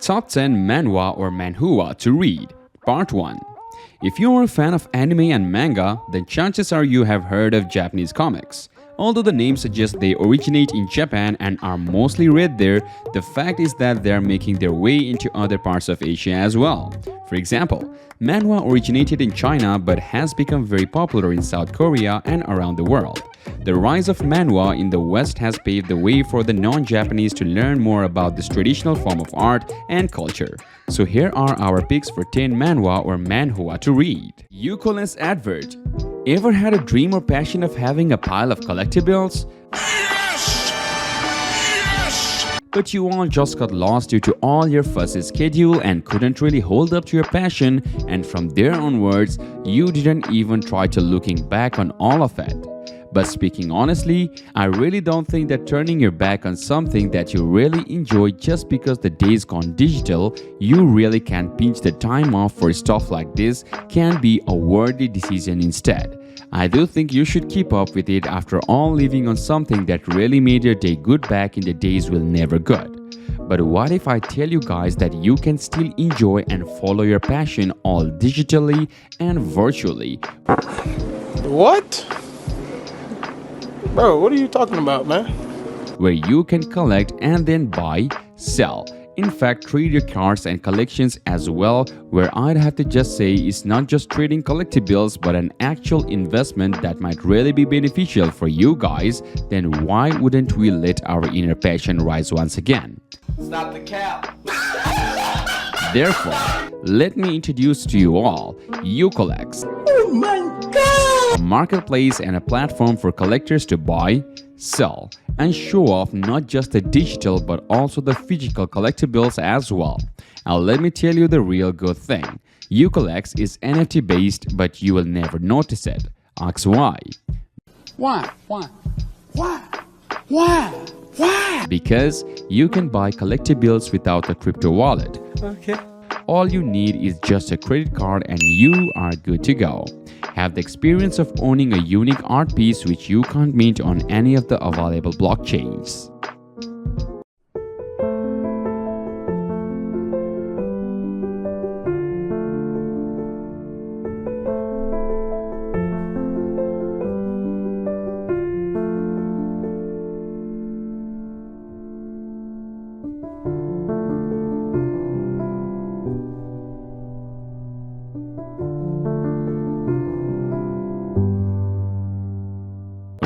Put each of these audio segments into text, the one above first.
Top 10 Manhwa or Manhua to read. Part 1. If you are a fan of anime and manga, then chances are you have heard of Japanese comics. Although the name suggests they originate in Japan and are mostly read there, the fact is that they are making their way into other parts of Asia as well. For example, Manhwa originated in China but has become very popular in South Korea and around the world. The rise of Manhwa in the West has paved the way for the non-Japanese to learn more about this traditional form of art and culture. So here are our picks for 10 Manhwa or Manhua to read. Ukulele's advert. Ever had a dream or passion of having a pile of collectibles? Yes! Yes! But you all just got lost due to all your fussy schedule and couldn't really hold up to your passion, and from there onwards, you didn't even try to looking back on all of it. But speaking honestly, I really don't think that turning your back on something that you really enjoy just because the day's gone digital, you really can't pinch the time off for stuff like this can be a worthy decision instead. I do think you should keep up with it after all living on something that really made your day good back in the days will never good. But what if I tell you guys that you can still enjoy and follow your passion all digitally and virtually? What? Bro, what are you talking about, man? Where you can collect and then buy, sell. In fact, trade your cards and collections as well, where I'd have to just say it's not just trading collectibles but an actual investment that might really be beneficial for you guys. Then why wouldn't we let our inner passion rise once again? Stop the cap. Therefore, let me introduce to you all Ucolex. Oh my god! A marketplace and a platform for collectors to buy, sell, and show off not just the digital but also the physical collectibles as well. And let me tell you the real good thing. Ucolex is NFT based, but you will never notice it. Ask why. Why? Why? Why? Why? Why? Because you can buy collectibles without a crypto wallet. Okay. All you need is just a credit card and you are good to go. Have the experience of owning a unique art piece which you can't mint on any of the available blockchains.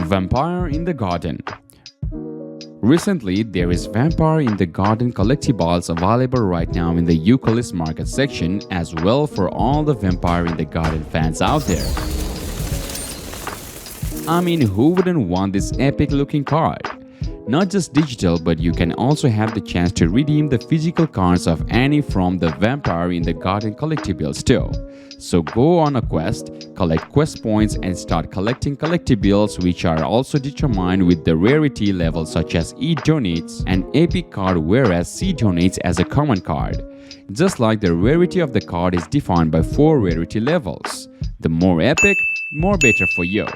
Vampire in the Garden. Recently, there is Vampire in the Garden collectibles available right now in the Ukulele market section as well for all the Vampire in the Garden fans out there. I mean, who wouldn't want this epic looking card? Not just digital, but you can also have the chance to redeem the physical cards of any from the Vampire in the Garden collectibles too. So go on a quest, collect quest points and start collecting collectibles which are also determined with the rarity level such as E donates an epic card whereas C donates as a common card. Just like the rarity of the card is defined by 4 rarity levels. The more epic, more better for you.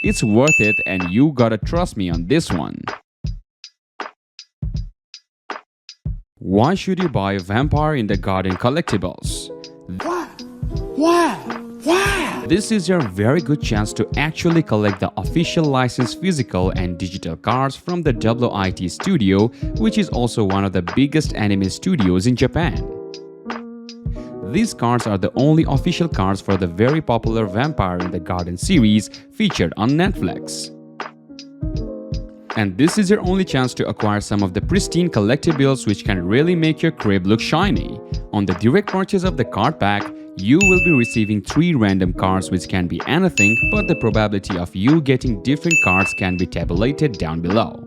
It's worth it and you gotta trust me on this one. Why should you buy Vampire in the Garden collectibles? Why? This is your very good chance to actually collect the official licensed physical and digital cards from the WIT studio, which is also one of the biggest anime studios in Japan. These cards are the only official cards for the very popular Vampire in the Garden series featured on Netflix. And this is your only chance to acquire some of the pristine collectibles which can really make your crib look shiny. On the direct purchase of the card pack, you will be receiving 3 random cards which can be anything, but the probability of you getting different cards can be tabulated down below.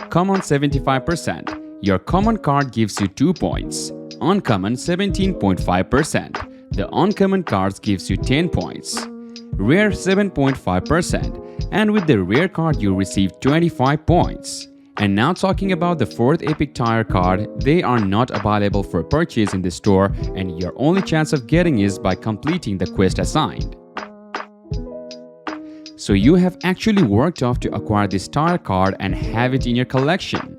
Common 75%. Your common card gives you 2 points. Uncommon 17.5%. The uncommon cards gives you 10 points. Rare 7.5%. And with the rare card you receive 25 points. And now talking about the 4th epic tire card, they are not available for purchase in the store and your only chance of getting is by completing the quest assigned. So you have actually worked off to acquire this tire card and have it in your collection.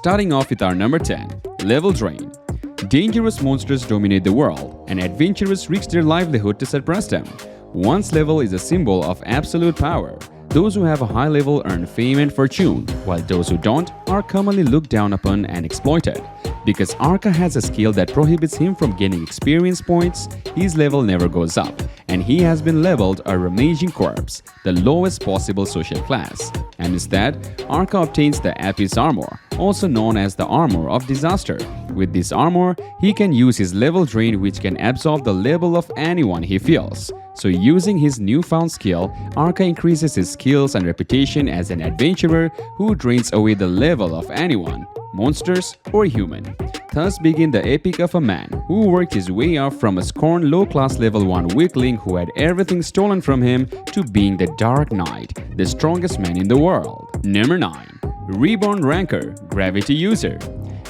Starting off with our number 10, Level Drain. Dangerous monsters dominate the world, and adventurers risk their livelihood to suppress them. One's level is a symbol of absolute power. Those who have a high level earn fame and fortune, while those who don't are commonly looked down upon and exploited. Because Arca has a skill that prohibits him from gaining experience points, his level never goes up, and he has been labeled a rummaging corpse, the lowest possible social class. And instead, Arca obtains the Apis armor, also known as the Armor of Disaster. With this armor, he can use his level drain, which can absorb the level of anyone he feels. So using his newfound skill, Arca increases his skills and reputation as an adventurer who drains away the level of anyone, monsters or human. Thus begin the epic of a man who worked his way up from a scorned low-class level 1 weakling who had everything stolen from him to being the Dark Knight, the strongest man in the world. Number 9. Reborn Rancor, Gravity User.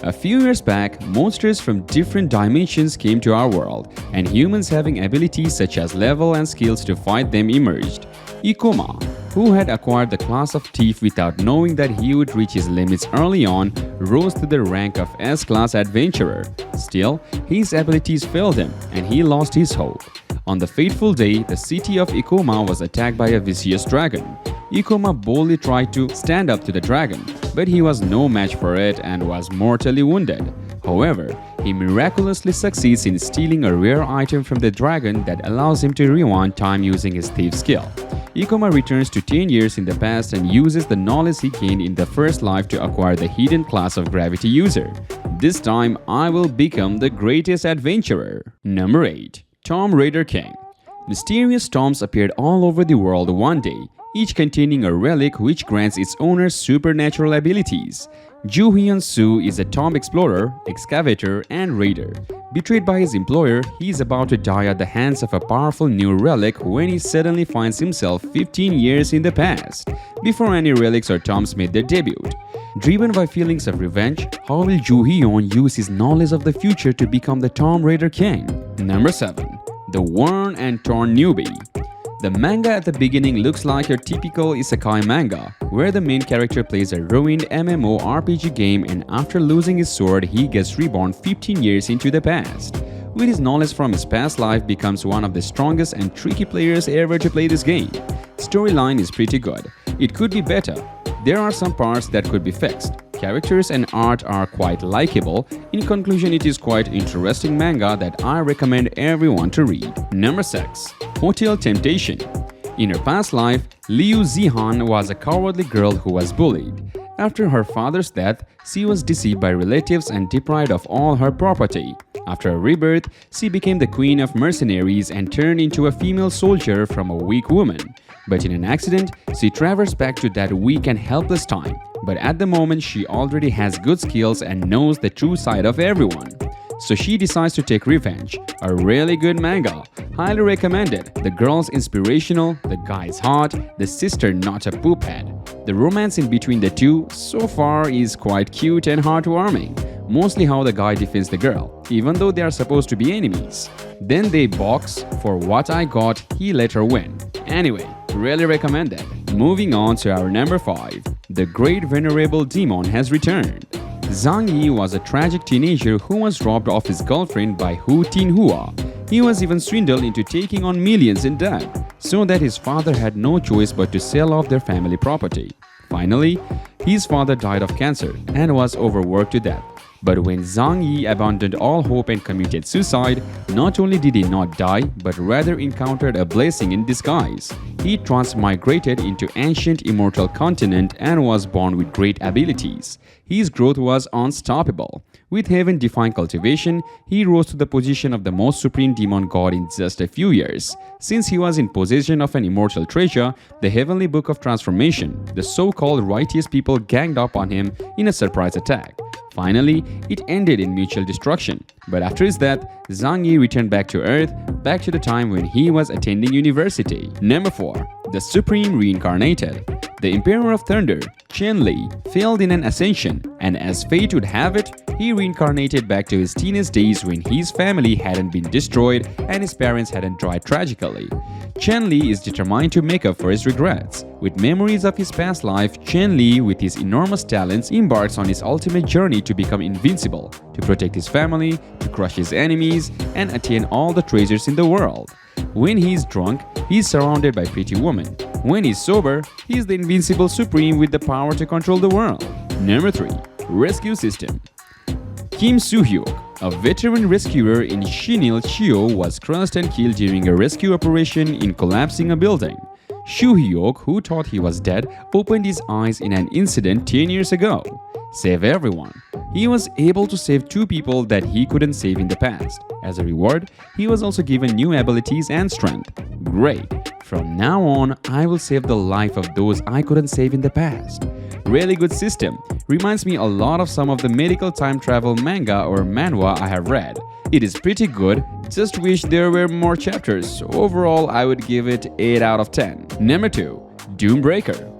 A few years back, monsters from different dimensions came to our world, and humans having abilities such as level and skills to fight them emerged. Ikoma, who had acquired the class of thief without knowing that he would reach his limits early on, rose to the rank of S-class adventurer. Still, his abilities failed him, and he lost his hope. On the fateful day, the city of Ikoma was attacked by a vicious dragon. Ikoma boldly tried to stand up to the dragon, but he was no match for it and was mortally wounded. However, he miraculously succeeds in stealing a rare item from the dragon that allows him to rewind time using his thief skill. Ikoma returns to 10 years in the past and uses the knowledge he gained in the first life to acquire the hidden class of Gravity User. This time, I will become the greatest adventurer. Number 8. Tomb Raider King. Mysterious tombs appeared all over the world one day, each containing a relic which grants its owner supernatural abilities. Ju Hyun-soo is a tomb explorer, excavator, and raider. Betrayed by his employer, he is about to die at the hands of a powerful new relic when he suddenly finds himself 15 years in the past, before any relics or tombs made their debut. Driven by feelings of revenge, how will Ju Hyun use his knowledge of the future to become the Tomb Raider King? Number 7. The Worn and Torn Newbie. The manga at the beginning looks like your typical isekai manga, where the main character plays a ruined MMORPG game and after losing his sword, he gets reborn 15 years into the past. With his knowledge from his past life, becomes one of the strongest and tricky players ever to play this game. Storyline is pretty good. It could be better. There are some parts that could be fixed. Characters and art are quite likable. In conclusion, it is quite interesting manga that I recommend everyone to read. Number 6. Hotel Temptation. In her past life, Liu Zihan was a cowardly girl who was bullied. After her father's death, she was deceived by relatives and deprived of all her property. After her rebirth, she became the queen of mercenaries and turned into a female soldier from a weak woman. But in an accident, she traversed back to that weak and helpless time. But at the moment, she already has good skills and knows the true side of everyone. So she decides to take revenge. A really good manga. Highly recommended. The girl's inspirational, the guy's hot, the sister not a poop head. The romance in between the two so far is quite cute and heartwarming. Mostly how the guy defends the girl, even though they are supposed to be enemies. Then they box. For what I got, he let her win. Anyway, really recommended. Moving on to our number 5. The Great Venerable Demon has returned. Zhang Yi was a tragic teenager who was robbed of his girlfriend by Hu Tinhua. He was even swindled into taking on millions in debt, so that his father had no choice but to sell off their family property. Finally, his father died of cancer and was overworked to death. But when Zhang Yi abandoned all hope and committed suicide, not only did he not die, but rather encountered a blessing in disguise. He transmigrated into ancient immortal continent and was born with great abilities. His growth was unstoppable. With heaven-defying cultivation, he rose to the position of the most supreme demon god in just a few years. Since he was in possession of an immortal treasure, the heavenly book of transformation, the so-called righteous people ganged up on him in a surprise attack. Finally, it ended in mutual destruction. But after his death, Zhang Yi returned back to Earth, back to the time when he was attending university. Number 4. The Supreme Reincarnated. The Emperor of Thunder, Chen Li, failed in an ascension, and as fate would have it, he reincarnated back to his teenage days when his family hadn't been destroyed and his parents hadn't died tragically. Chen Li is determined to make up for his regrets. With memories of his past life, Chen Li, with his enormous talents, embarks on his ultimate journey to become invincible, to protect his family, to crush his enemies, and attain all the treasures in the world. When he is drunk, he is surrounded by pretty women. When he is sober, he is the invincible supreme with the power to control the world. Number 3. Rescue System. Kim Soo-hyuk, a veteran rescuer in Shinil-cheo, was crushed and killed during a rescue operation in collapsing a building. Soo-hyuk, who thought he was dead, opened his eyes in an incident 10 years ago. Save everyone. He was able to save 2 people that he couldn't save in the past. As a reward, he was also given new abilities and strength. Great! From now on, I will save the life of those I couldn't save in the past. Really good system. Reminds me a lot of some of the medical time travel manga or manhwa I have read. It is pretty good, just wish there were more chapters. Overall, I would give it 8 out of 10. Number 2. Doombreaker.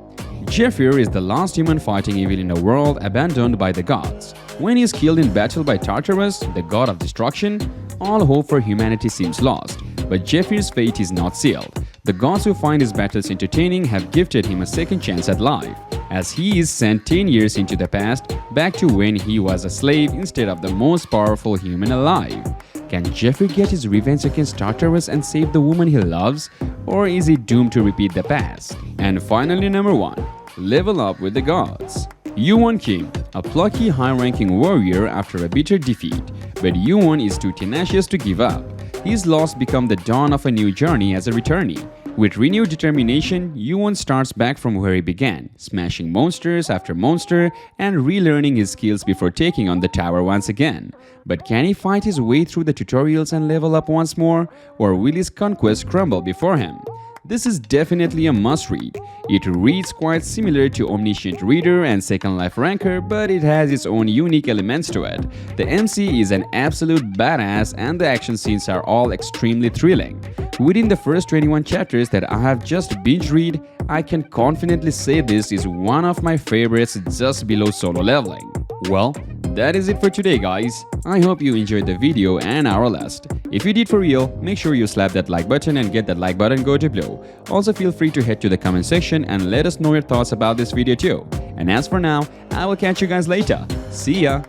Zephyr is the last human fighting evil in a world abandoned by the gods. When he is killed in battle by Tartarus, the god of destruction, all hope for humanity seems lost. But Zephyr's fate is not sealed. The gods who find his battles entertaining have gifted him a second chance at life, as he is sent 10 years into the past, back to when he was a slave instead of the most powerful human alive. Can Zephyr get his revenge against Tartarus and save the woman he loves, or is he doomed to repeat the past? And finally, number 1. Level up with the gods. Yuan Kim, a plucky, high-ranking warrior after a bitter defeat, but Yuan is too tenacious to give up. His loss becomes the dawn of a new journey as a returnee. With renewed determination, Yuan starts back from where he began, smashing monsters after monster and relearning his skills before taking on the tower once again. But can he fight his way through the tutorials and level up once more, or will his conquest crumble before him? This is definitely a must-read. It reads quite similar to Omniscient Reader and Second Life Ranker, but it has its own unique elements to it. The MC is an absolute badass and the action scenes are all extremely thrilling. Within the first 21 chapters that I have just binge-read, I can confidently say this is one of my favorites just below solo leveling. Well, that is it for today, guys. I hope you enjoyed the video and our list. If you did for real, make sure you slap that like button and get that like button go to blue. Also feel free to head to the comment section and let us know your thoughts about this video too. And as for now, I will catch you guys later. See ya!